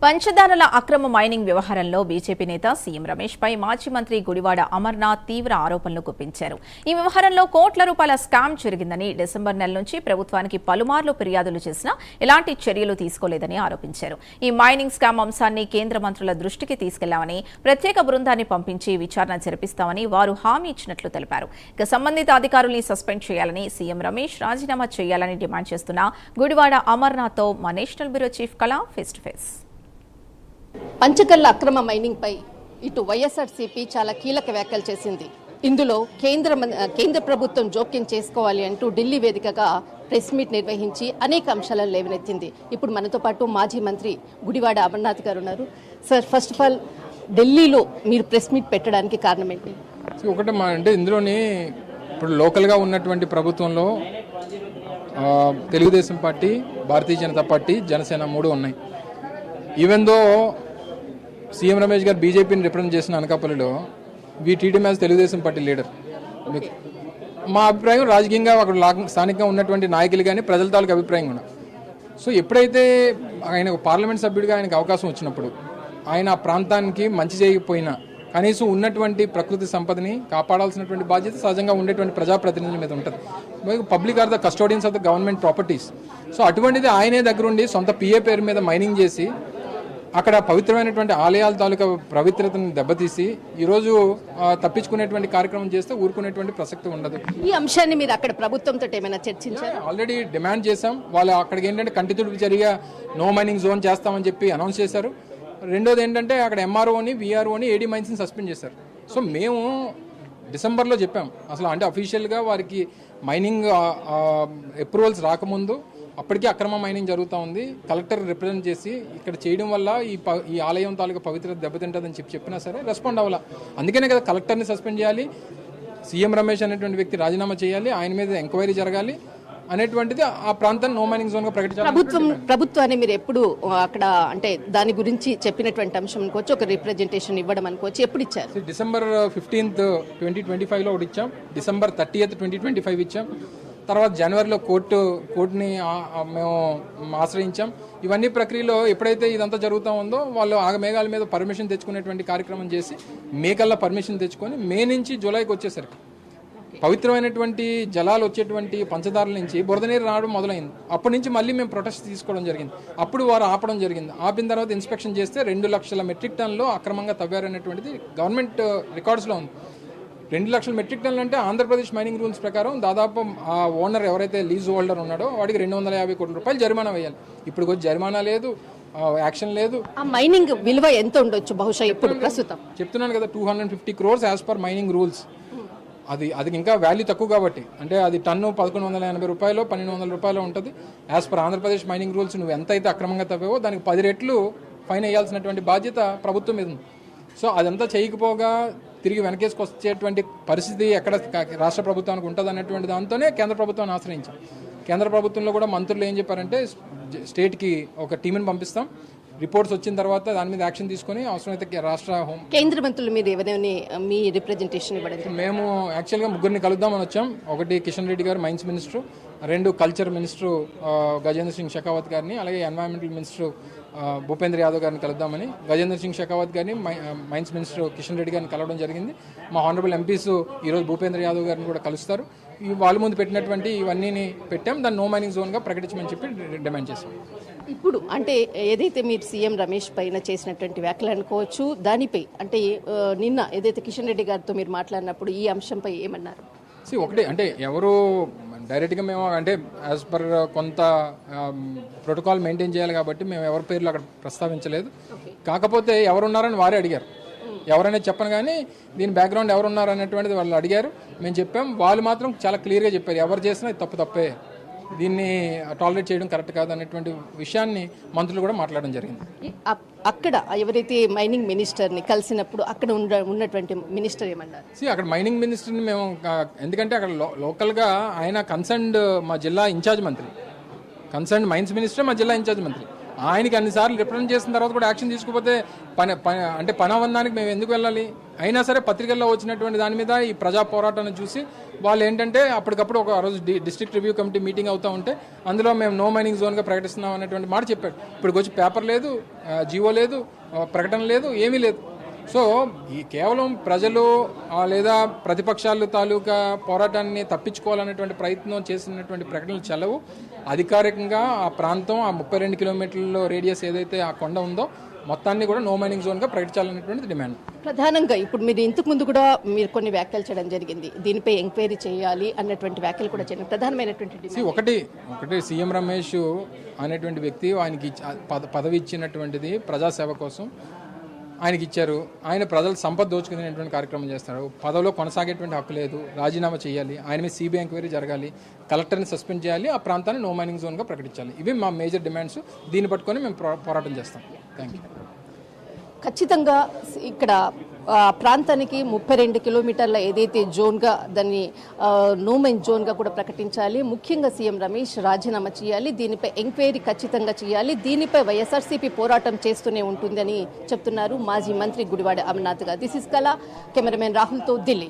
పంచదారల అక్రమ మైనింగ్ వ్యవహారంలో బీజేపీ నేత సీఎం రమేష్ పై మాజీ మంత్రి గుడివాడ అమర్నాథ్ తీవ్ర ఆరోపణలు గుప్పించారు. ఈ వ్యవహారంలో కోట్ల రూపాయల స్కామ్ జరిగిందని, డిసెంబర్ నెల నుంచి ప్రభుత్వానికి పలుమార్లు ఫిర్యాదులు చేసినా ఎలాంటి చర్యలు తీసుకోలేదని ఆరోపించారు. ఈ మైనింగ్ స్కామ్ అంశాన్ని కేంద్ర మంత్రుల దృష్టికి తీసుకెళ్లామని, ప్రత్యేక బృందాన్ని పంపించి విచారణ జరిపిస్తామని వారు హామీ ఇచ్చినట్లు తెలిపారు. ఇక సంబంధిత అధికారుల్ని సస్పెండ్ చేయాలని, సీఎం రమేష్ రాజీనామా చేయాలని డిమాండ్ చేస్తున్న గుడివాడ అమర్నాథ్తో మా నేషనల్ బ్యూరో చీఫ్ కళ ఫేస్ టు ఫేస్. పంచకల్ల అక్రమ మైనింగ్ పై ఇటు వైఎస్ఆర్సీపీ చాలా కీలక వ్యాఖ్యలు చేసింది. ఇందులో కేంద్ర ప్రభుత్వం జోక్యం చేసుకోవాలి అంటూ ఢిల్లీ వేదికగా ప్రెస్ మీట్ నిర్వహించి అనేక అంశాలను లేవనెత్తింది. ఇప్పుడు మనతో పాటు మాజీ మంత్రి గుడివాడ అమర్నాథ్ గారు ఉన్నారు. సార్, ఫస్ట్ ఆఫ్ ఆల్ ఢిల్లీలో మీరు ప్రెస్ మీట్ పెట్టడానికి కారణం ఏంటి? ఒకటి అంటే ఇందులోని ఇప్పుడు లోకల్గా ఉన్నటువంటి ప్రభుత్వంలో తెలుగుదేశం పార్టీ, భారతీయ జనతా పార్టీ, జనసేన మూడు ఉన్నాయి. ఈవెన్ దో సీఎం రమేష్ గారు బీజేపీని రిప్రజెంట్ చేసిన అనకాపల్లిలో we TDM as Telugu Desam party leader. మా అభిప్రాయం రాజకీయంగా అక్కడ స్థానికంగా ఉన్నటువంటి నాయకులు కానీ ప్రజల తాలూకు అభిప్రాయం కూడా. సో ఎప్పుడైతే ఆయన పార్లమెంట్ సభ్యుడిగా ఆయనకు అవకాశం వచ్చినప్పుడు ఆయన ఆ ప్రాంతానికి మంచి చేయకపోయినా కనీసం ఉన్నటువంటి ప్రకృతి సంపదని కాపాడాల్సినటువంటి బాధ్యత సహజంగా ఉండేటువంటి ప్రజాప్రతినిధుల మీద ఉంటుంది. Public are the custodians of the government properties. So అటువంటిది ఆయనే దగ్గరుండి సొంత పిఏ పేరు మీద మైనింగ్ చేసి అక్కడ పవిత్రమైనటువంటి ఆలయాల తాలూకా పవిత్రతను దెబ్బతీసి ఈరోజు తప్పించుకునేటువంటి కార్యక్రమం చేస్తే ఊరుకునేటువంటి ప్రసక్తి ఉండదు. ఈ అంశాన్ని మీరు అక్కడ ప్రభుత్వంతో ఏమైనా చర్చించారు? ఆల్రెడీ డిమాండ్ చేశాం. వాళ్ళు అక్కడికి ఏంటంటే కంటితుడుపు చర్యగా నో మైనింగ్ జోన్ చేస్తామని చెప్పి అనౌన్స్ చేశారు. రెండోది ఏంటంటే అక్కడ ఎంఆర్ఓని, విఆర్ఓని, ఏడీ మైన్స్ని సస్పెండ్ చేశారు. సో మేము డిసెంబర్లో చెప్పాం అసలు, అంటే అఫీషియల్గా వారికి మైనింగ్ అప్రూవల్స్ రాకముందు అప్పటికే అక్రమ మైనింగ్ జరుగుతూ ఉంది. కలెక్టర్ రిప్రజెంట్ చేసి ఇక్కడ చేయడం వల్ల ఈ ఆలయం తాలూకా పవిత్రత దెబ్బతింటుందని చెప్పినా సరే రెస్పాండ్ అవ్వాల. అందుకనే కదా కలెక్టర్ని సస్పెండ్ చేయాలి, సీఎం రమేష్ అనేటువంటి వ్యక్తి రాజీనామా చేయాలి, ఆయన మీద ఎంక్వైరీ జరగాలి అనేటువంటిది ఆ ప్రాంతాన్ని నో మైనింగ్ జోన్ గా ప్రకటించారు. ప్రభుత్వాన్ని మీరు ఎప్పుడు అక్కడ అంటే దాని గురించి చెప్పినటువంటి అంశం అనుకోవచ్చు, ఒక రిప్రజెంటేషన్ ఇవ్వడం అనుకోవచ్చు, ఎప్పుడు ఇచ్చారు? డిసెంబర్ 15th 2025 ఒకటి ఇచ్చాం, డిసెంబర్ 30th 2025 ఇచ్చాం. తర్వాత జనవరిలో కోర్టుని మేము ఆశ్రయించాం. ఇవన్నీ ప్రక్రియలో ఎప్పుడైతే ఇదంతా జరుగుతూ ఉందో వాళ్ళు మేఘాల మీద పర్మిషన్ తెచ్చుకునేటువంటి కార్యక్రమం చేసి మేకల్లా పర్మిషన్ తెచ్చుకొని మే నుంచి జూలైకి వచ్చేసరికి పవిత్రమైనటువంటి జలాలు వచ్చేటువంటి పంచదారుల నుంచి బురద నీరు రావడం మొదలైంది. అప్పటి నుంచి మళ్ళీ మేము ప్రొటెస్ట్ తీసుకోవడం జరిగింది. అప్పుడు వారు ఆపడం జరిగింది. ఆపిన తర్వాత ఇన్స్పెక్షన్ చేస్తే 2 లక్షల మెట్రిక్ టన్నులు అక్రమంగా తవ్వారనేటువంటిది గవర్నమెంట్ రికార్డ్స్లో ఉంది. 2 లక్షల మెట్రిక్ టన్నులు అంటే ఆంధ్రప్రదేశ్ మైనింగ్ రూల్స్ ప్రకారం దాదాపు ఆ ఓనర్ ఎవరైతే లీజ్ హోల్డర్ ఉన్నాడో వాడికి 250 కోట్ల రూపాయలు జరిమానా వేయాలి. ఇప్పుడు కొంచెం జరిమానా లేదు, యాక్షన్ లేదు. ఆ మైనింగ్ విలువ ఎంత ఉండొచ్చు బహుశా ఇప్పుడు ప్రస్తుతం? చెప్తున్నాను కదా, 250 crores as per mining rules. అది ఇంకా వాల్యూ తక్కువ కాబట్టి, అంటే అది టన్ను 1180 రూపాయలు 1200 రూపాయలు ఉంటుంది. As per Andhra Pradesh mining rules నువ్వు ఎంత అయితే అక్రమంగా తవ్వావో దానికి 10 రెట్లు ఫైన్ వేయాల్సినటువంటి బాధ్యత ప్రభుత్వం మీద ఉంది. సో అదంతా చేయకపోగా తిరిగి వెనకేసుకు వచ్చేటువంటి పరిస్థితి ఎక్కడ రాష్ట్ర ప్రభుత్వానికి ఉంటుంది అనేటువంటి దాంతోనే కేంద్ర ప్రభుత్వాన్ని ఆశ్రయించాం. కేంద్ర ప్రభుత్వంలో కూడా మంత్రులు ఏం చెప్పారంటే స్టేట్కి ఒక టీంని పంపిస్తాం, రిపోర్ట్స్ వచ్చిన తర్వాత దాని మీద యాక్షన్ తీసుకొని అవసరమైతే రాష్ట్ర కేంద్ర మంత్రులు మీరు ఎవరైనా మీ రిప్రజెంటేషన్ ఇవ్వడం? మేము యాక్చువల్గా ముగ్గురిని కలుద్దామని వచ్చాం. ఒకటి కిషన్ రెడ్డి గారు mines minister, 2 culture minister Gajendra Singh Shekhawat గారిని, అలాగే ఎన్వైరన్మెంటల్ మినిస్టరు భూపేంద్ర యాదవ్ గారిని కలుద్దామని గజేంద్ర సింగ్ షెకావత్ గారిని, మైన్స్ మినిస్టర్ కిషన్ రెడ్డి గారిని కలవడం జరిగింది. మా హానరబుల్ ఎంపీస్ ఈరోజు భూపేంద్ర యాదవ్ గారిని కూడా కలుస్తారు. వాళ్ళ ముందు పెట్టినటువంటి ఇవన్నీ పెట్టాం, దాన్ని నో మైనింగ్ జోన్గా ప్రకటించమని చెప్పి డిమాండ్ చేశాం. ఇప్పుడు అంటే ఏదైతే మీరు సీఎం రమేష్ పైన చేసినటువంటి వ్యాఖ్యలు అనుకోవచ్చు, దానిపై అంటే నిన్న ఏదైతే కిషన్ రెడ్డి గారితో మీరు మాట్లాడినప్పుడు ఈ అంశంపై ఏమన్నారు? ఒకటే అంటే ఎవరు డైరెక్ట్గా మేము అంటే యాజ్ పర్ కొంత ప్రోటోకాల్ మెయింటైన్ చేయాలి కాబట్టి మేము ఎవరి పేర్లు అక్కడ ప్రస్తావించలేదు. కాకపోతే ఎవరున్నారని వారే అడిగారు. ఎవరనేది చెప్పను కానీ దీని బ్యాక్గ్రౌండ్ ఎవరున్నారు అనేటువంటిది వాళ్ళు అడిగారు, మేము చెప్పాం. వాళ్ళు మాత్రం చాలా క్లియర్గా చెప్పారు, ఎవరు చేసినా ఇది తప్పే, దీన్ని టాలరేట్ చేయడం కరెక్ట్ కాదు అనేటువంటి విషయాన్ని మంత్రులు కూడా మాట్లాడడం జరిగింది. అక్కడ ఎవరైతే మైనింగ్ మినిస్టర్ని కలిసినప్పుడు అక్కడ ఉన్నటువంటి మినిస్టర్ ఏమన్నారు? అక్కడ మైనింగ్ మినిస్టర్ని మేము ఎందుకంటే అక్కడ లోకల్గా ఆయన కన్సర్న్డ్ మా జిల్లా ఇన్ఛార్జ్ మంత్రి, కన్సర్న్డ్ మైన్స్ మినిస్టర్ మా జిల్లా ఇన్ఛార్జ్ మంత్రి, ఆయనకి అన్నిసార్లు రిప్రజెంట్ చేసిన తర్వాత కూడా యాక్షన్ తీసుకోకపోతే పని అవ్వడానికి మేము ఎందుకు వెళ్ళాలి? అయినా సరే పత్రికల్లో వచ్చినటువంటి దాని మీద ఈ ప్రజా పోరాటాన్ని చూసి వాళ్ళు ఏంటంటే అప్పటికప్పుడు ఒక రోజు డిస్ట్రిక్ట్ రివ్యూ కమిటీ మీటింగ్ అవుతూ ఉంటే అందులో మేము నో మైనింగ్ జోన్గా ప్రకటిస్తున్నాం అనేటువంటి మాట చెప్పాడు. ఇప్పుడు వచ్చి పేపర్ లేదు, జీవో లేదు, ప్రకటన లేదు, ఏమీ లేదు. సో ఈ కేవలం ప్రజలు లేదా ప్రతిపక్షాలు తాలూకా పోరాటాన్ని తప్పించుకోవాలనేటువంటి ప్రయత్నం చేసినటువంటి ప్రకటనలు చెల్లవు. అధికారికంగా ఆ ప్రాంతం, ఆ 32 కిలోమీటర్ల రేడియస్ ఏదైతే ఆ కొండ ఉందో మొత్తాన్ని కూడా నో మైనింగ్ జోన్గా ప్రకటించాలనేటువంటి డిమాండ్. ప్రధానంగా ఇప్పుడు మీరు ఇంతకు ముందు కూడా మీరు కొన్ని వ్యాఖ్యలు చేయడం జరిగింది, దీనిపై ఎంక్వైరీ చేయాలి అన్నటువంటి వ్యాఖ్యలు కూడా చేయడం ప్రధానమైనటువంటి డిమాండ్. ఒకటి సీఎం రమేష్ అనేటువంటి వ్యక్తి ఆయనకి పదవి ఇచ్చినటువంటిది ప్రజాసేవ కోసం ఆయనకి ఇచ్చారు. ఆయన ప్రజల సంపద దోచుకునేటువంటి కార్యక్రమం చేస్తారు. పదవిలో కొనసాగేటువంటి హక్కు లేదు, రాజీనామా చేయాలి, ఆయన మీద సిబిఐ ఎంక్వైరీ జరగాలి, కలెక్టర్ని సస్పెండ్ చేయాలి, ఆ ప్రాంతాన్ని నో మైనింగ్ జోన్గా ప్రకటించాలి. ఇవి మా మేజర్ డిమాండ్స్. దీన్ని పట్టుకొని మేము పోరాటం చేస్తాం. Thank you. ఖచ్చితంగా ఇక్కడ ప్రాంతానికి 32 కిలోమీటర్ల ఏదైతే జోన్గా దాన్ని నో మైన్ జోన్గా కూడా ప్రకటించాలి. ముఖ్యంగా సీఎం రమేష్ రాజీనామా చేయాలి, దీనిపై ఎంక్వైరీ ఖచ్చితంగా చేయాలి, దీనిపై వైఎస్ఆర్సీపీ పోరాటం చేస్తూనే ఉంటుందని చెప్తున్నారు మాజీ మంత్రి గుడివాడ అమర్నాథ్ గారు. దిస్ ఇస్ కళ. కెమెరామెన్ రాహుల్తో ఢిల్లీ.